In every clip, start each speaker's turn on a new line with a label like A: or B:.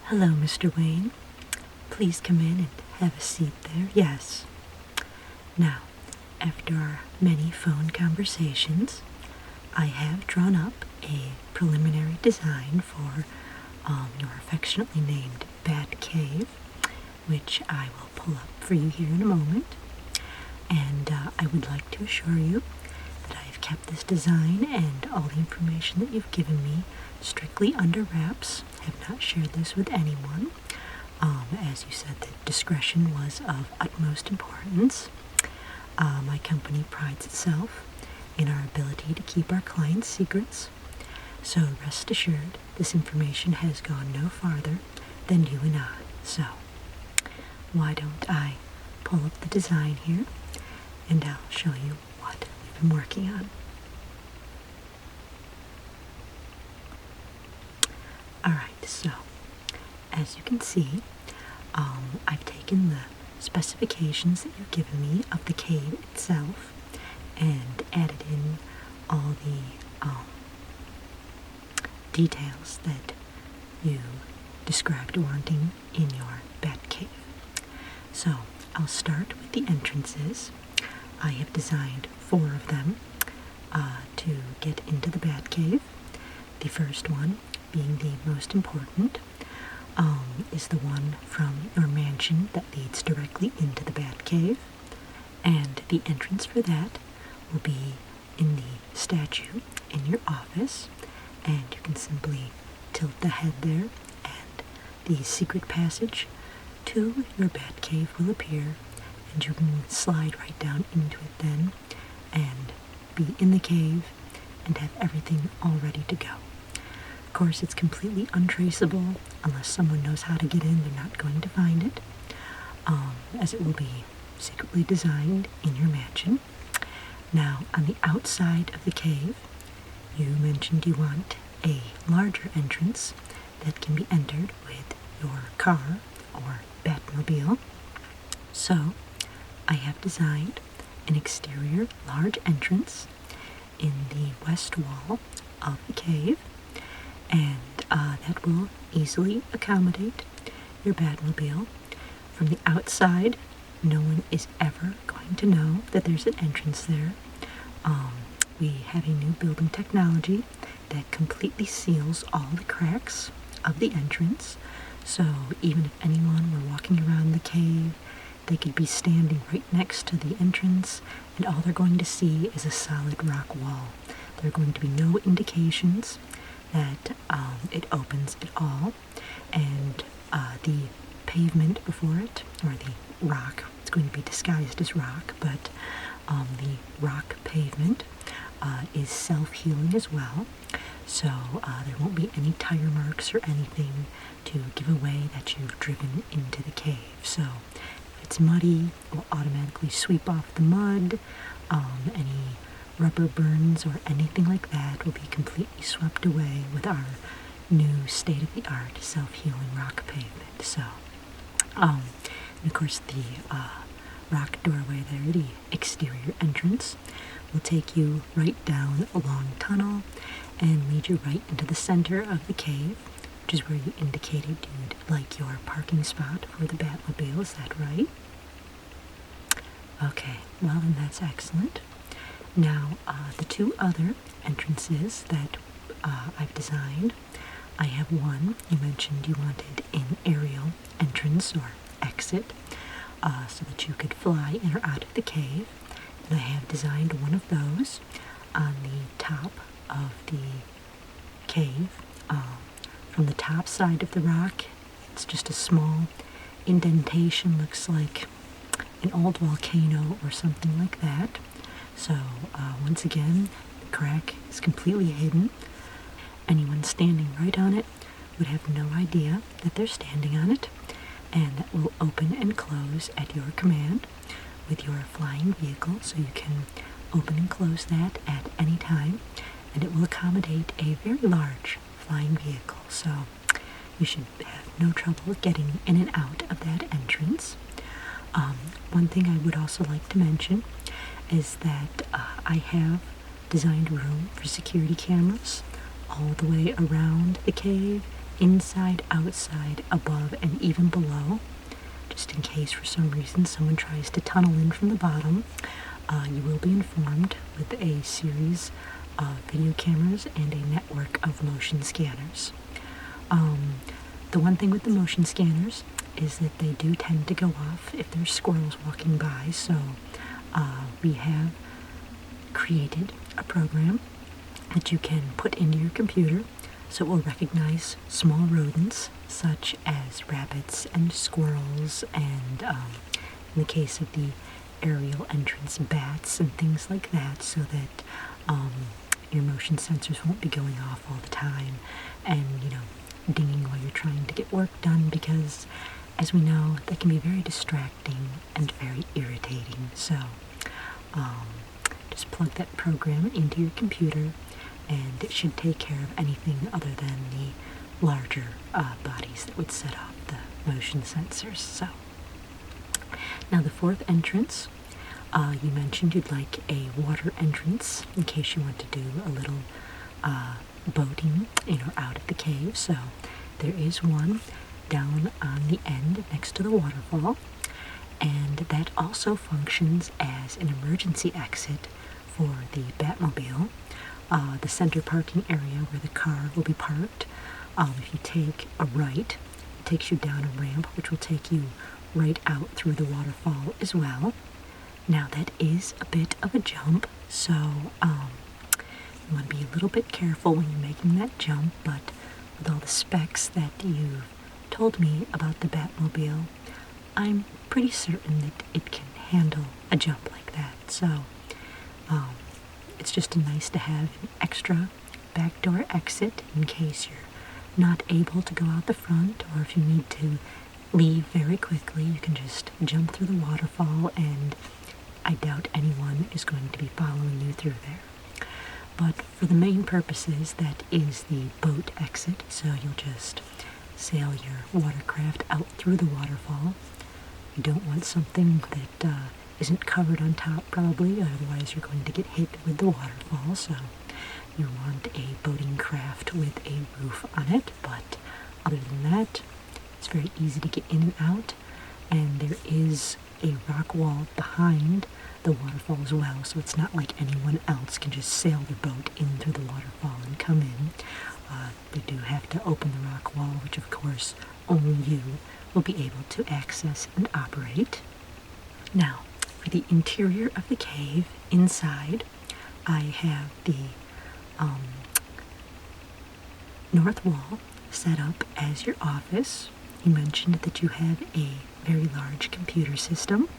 A: Hello, Mr. Wayne. Please come in and have a seat there. Yes. Now, after our many phone conversations, I have drawn up a preliminary design for your affectionately named Batcave, which I will pull up for you here in a moment. And I would like to assure you that I have kept this design and all the information that you've given me strictly under wraps. I have not shared this with anyone. As you said, that discretion was of utmost importance. My company prides itself in our ability to keep our clients' secrets. So rest assured, this information has gone no farther than you and I. So why don't I pull up the design here and I'll show you what we've been working on. Alright, so as you can see, I've taken the specifications that you've given me of the cave itself and added in all the details that you described wanting in your Batcave. So I'll start with the entrances. I have designed 4 of them to get into the Batcave. The first one, being the most important, is the one from your mansion that leads directly into the Batcave, and the entrance for that will be in the statue in your office, and you can simply tilt the head there, and the secret passage to your Batcave will appear, and you can slide right down into it then, and be in the cave, and have everything all ready to go. Of course, it's completely untraceable. Unless someone knows how to get in, they're not going to find it, as it will be secretly designed in your mansion. Now, on the outside of the cave, you mentioned you want a larger entrance that can be entered with your car or Batmobile. So, I have designed an exterior large entrance in the west wall of the cave, and that will easily accommodate your Batmobile. From the outside, no one is ever going to know that there's an entrance there. We have a new building technology that completely seals all the cracks of the entrance, so even if anyone were walking around the cave, they could be standing right next to the entrance, and all they're going to see is a solid rock wall. There are going to be no indications that it opens at all, and the pavement before it, or the rock, it's going to be disguised as rock, but the rock pavement is self-healing as well, so there won't be any tire marks or anything to give away that you've driven into the cave. So if it's muddy, it will automatically sweep off the mud. Any rubber burns or anything like that will be completely swept away with our new state-of-the-art self-healing rock pavement. So, and of course the rock doorway there, the exterior entrance, will take you right down a long tunnel and lead you right into the center of the cave, which is where you indicated you'd like your parking spot for the Batmobile. Is that right? Okay, well then that's excellent. Now, the 2 other entrances that I've designed, I have one, you mentioned you wanted an aerial entrance or exit, so that you could fly in or out of the cave, and I have designed one of those on the top of the cave. From the top side of the rock, it's just a small indentation, looks like an old volcano or something like that. So, once again, the crack is completely hidden. Anyone standing right on it would have no idea that they're standing on it, and that will open and close at your command with your flying vehicle, so you can open and close that at any time, and it will accommodate a very large flying vehicle, so you should have no trouble getting in and out of that entrance. One thing I would also like to mention is that I have designed a room for security cameras all the way around the cave inside, outside, above, and even below, just in case for some reason someone tries to tunnel in from the bottom. You will be informed with a series of video cameras and a network of motion scanners. The one thing with the motion scanners is that they do tend to go off if there's squirrels walking by, so we have created a program that you can put into your computer so it will recognize small rodents such as rabbits and squirrels and, in the case of the aerial entrance, bats and things like that, so that your motion sensors won't be going off all the time and, dinging while you're trying to get work done, because, as we know, that can be very distracting and very irritating. So just plug that program into your computer and it should take care of anything other than the larger bodies that would set off the motion sensors. So now the fourth entrance, you mentioned you'd like a water entrance in case you want to do a little boating in or out of the cave. So there is one down on the end next to the waterfall, and that also functions as an emergency exit for the Batmobile, the center parking area where the car will be parked. If you take a right, it takes you down a ramp which will take you right out through the waterfall as well. Now that is a bit of a jump, so you want to be a little bit careful when you're making that jump, but with all the specs that you've told me about the Batmobile, I'm pretty certain that it can handle a jump like that. So it's just nice to have an extra backdoor exit in case you're not able to go out the front, or if you need to leave very quickly, you can just jump through the waterfall, and I doubt anyone is going to be following you through there. But for the main purposes, that is the boat exit, so you'll just sail your watercraft out through the waterfall. You don't want something that isn't covered on top, probably, otherwise you're going to get hit with the waterfall, so you want a boating craft with a roof on it. But other than that, it's very easy to get in and out, and there is a rock wall behind the waterfall as well, so it's not like anyone else can just sail the boat in through the waterfall and come in. They do have to open the rock wall, which of course only you will be able to access and operate. Now, for the interior of the cave, inside, I have the north wall set up as your office. You mentioned that you have a very large computer system.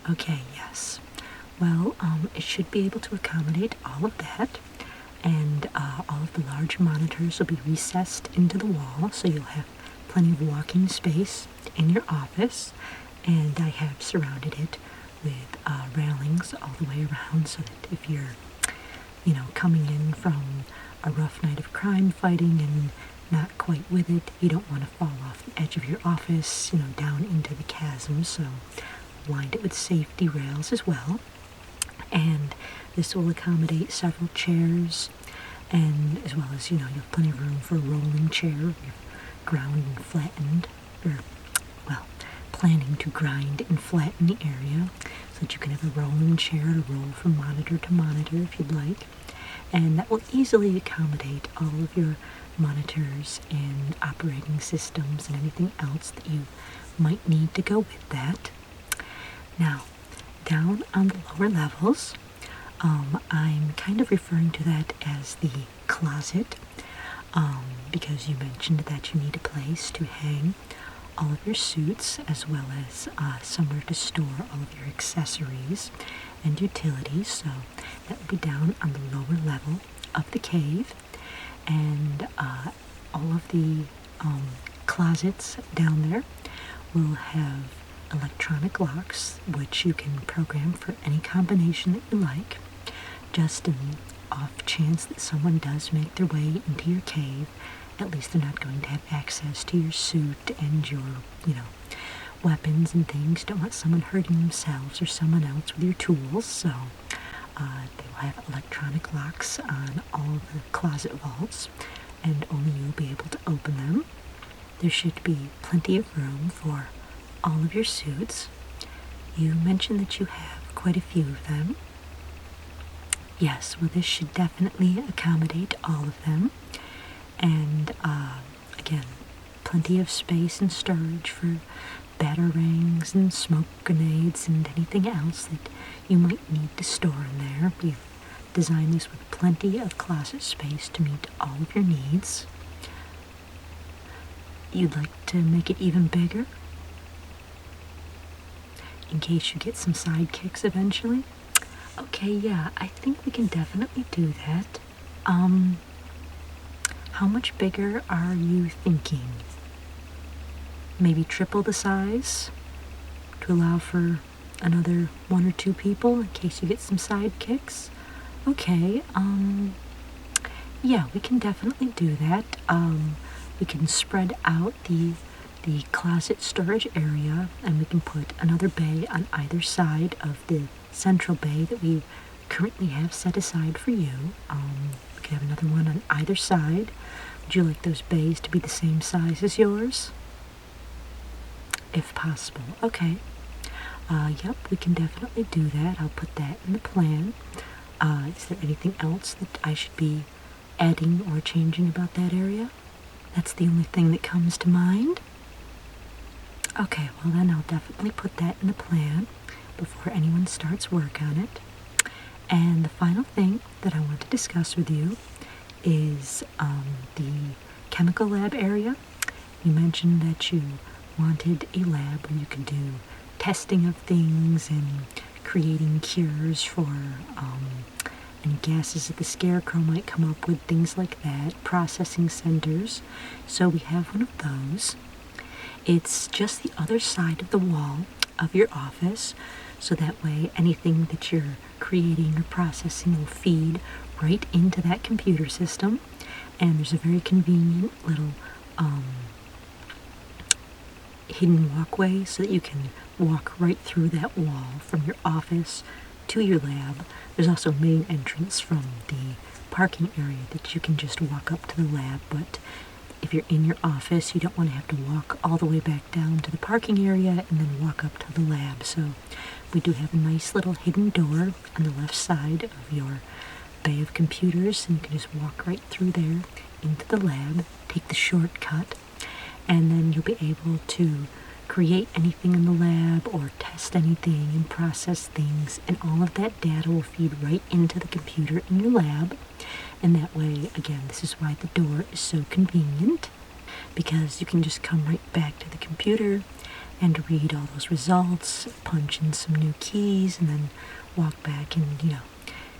A: Okay, yes. Well, it should be able to accommodate all of that, and all of the large monitors will be recessed into the wall, so you'll have plenty of walking space in your office, and I have surrounded it with railings all the way around, so that if you're, coming in from a rough night of crime fighting and not quite with it, you don't want to fall off the edge of your office, down into the chasm, so lined it with safety rails as well. And this will accommodate several chairs, and as well as, you have plenty of room for a rolling chair. You've ground and flattened, planning to grind and flatten the area so that you can have a rolling chair to roll from monitor to monitor if you'd like. And that will easily accommodate all of your monitors and operating systems and anything else that you might need to go with that. Now, down on the lower levels, I'm kind of referring to that as the closet, because you mentioned that you need a place to hang all of your suits, as well as somewhere to store all of your accessories and utilities. So that will be down on the lower level of the cave, and all of the closets down there will have electronic locks, which you can program for any combination that you like. Just in the off chance that someone does make their way into your cave, at least they're not going to have access to your suit and your, weapons and things. You don't want someone hurting themselves or someone else with your tools, so they will have electronic locks on all the closet vaults, and only you'll be able to open them. There should be plenty of room for all of your suits. You mentioned that you have quite a few of them. Yes, well, this should definitely accommodate all of them. And again, plenty of space and storage for batarangs and smoke grenades and anything else that you might need to store in there. We've designed this with plenty of closet space to meet all of your needs. You'd like to make it even bigger? In case you get some sidekicks eventually? Okay, yeah, I think we can definitely do that. How much bigger are you thinking? Maybe triple the size to allow for another 1 or 2 people in case you get some sidekicks? Okay, yeah, we can definitely do that. We can spread out the closet storage area, and we can put another bay on either side of the central bay that we currently have set aside for you. We could have another one on either side. Would you like those bays to be the same size as yours? If possible. Okay. Yep, we can definitely do that. I'll put that in the plan. Is there anything else that I should be adding or changing about that area? That's the only thing that comes to mind. Okay, well then I'll definitely put that in the plan before anyone starts work on it. And the final thing that I want to discuss with you is the chemical lab area. You mentioned that you wanted a lab where you could do testing of things and creating cures for any gases that the scarecrow might come up with, things like that, processing centers. So we have one of those. It's just the other side of the wall of your office, so that way anything that you're creating or processing will feed right into that computer system. And there's a very convenient little hidden walkway so that you can walk right through that wall from your office to your lab. There's also a main entrance from the parking area that you can just walk up to the lab, but if you're in your office, you don't want to have to walk all the way back down to the parking area and then walk up to the lab. So we do have a nice little hidden door on the left side of your bay of computers, and you can just walk right through there into the lab, take the shortcut, and then you'll be able to create anything in the lab or test anything and process things, and all of that data will feed right into the computer in your lab. And that way, again, this is why the door is so convenient, because you can just come right back to the computer and read all those results, punch in some new keys, and then walk back and,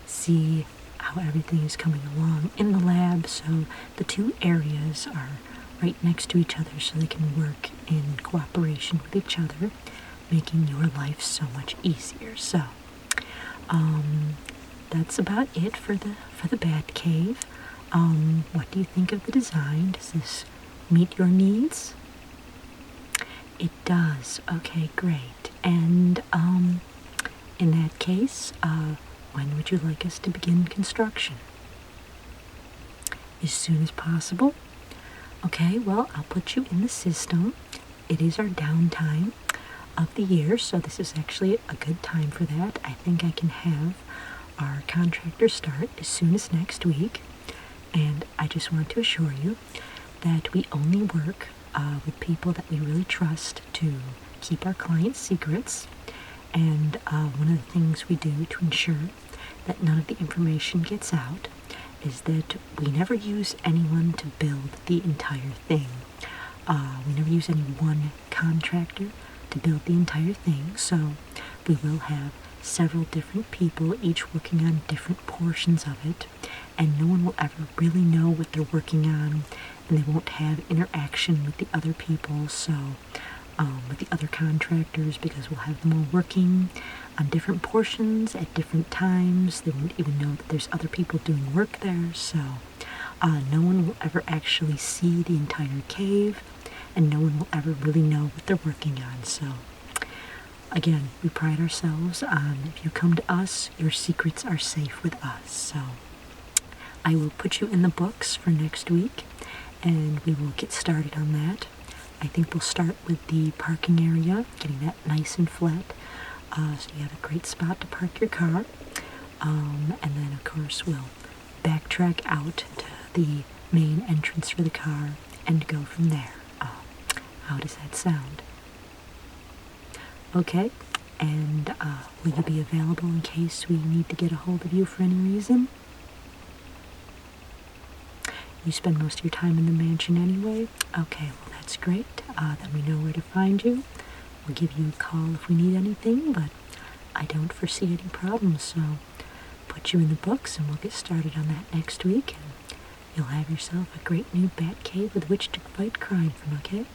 A: see how everything is coming along in the lab. So the two areas are right next to each other so they can work in cooperation with each other, making your life so much easier. So that's about it for the Batcave. What do you think of the design? Does this meet your needs? It does. Okay, great. And in that case, when would you like us to begin construction? As soon as possible. Okay, well, I'll put you in the system. It is our downtime of the year, so this is actually a good time for that. I think I can have our contractor start as soon as next week. And I just want to assure you that we only work with people that we really trust to keep our clients' secrets. And one of the things we do to ensure that none of the information gets out is that we never use anyone to build the entire thing. We never use any one contractor to build the entire thing, so we will have several different people, each working on different portions of it, and no one will ever really know what they're working on, and they won't have interaction with the other people, so with the other contractors, because we'll have them all working on different portions at different times. They won't even know that there's other people doing work there, so no one will ever actually see the entire cave, and no one will ever really know what they're working on. So again, we pride ourselves on, if you come to us, your secrets are safe with us. So I will put you in the books for next week, and we will get started on that. I think we'll start with the parking area, getting that nice and flat, so you have a great spot to park your car. And then, of course, we'll backtrack out to the main entrance for the car and go from there. How does that sound? Okay, and will you be available in case we need to get a hold of you for any reason? You spend most of your time in the mansion anyway? Okay, well that's great. Then we know where to find you. We'll give you a call if we need anything, but I don't foresee any problems, so put you in the books and we'll get started on that next week, and you'll have yourself a great new Batcave with which to fight crime from, okay?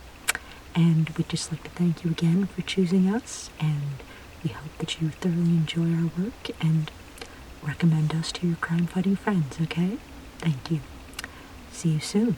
A: And we'd just like to thank you again for choosing us, and we hope that you thoroughly enjoy our work and recommend us to your crime-fighting friends, okay? Thank you. See you soon.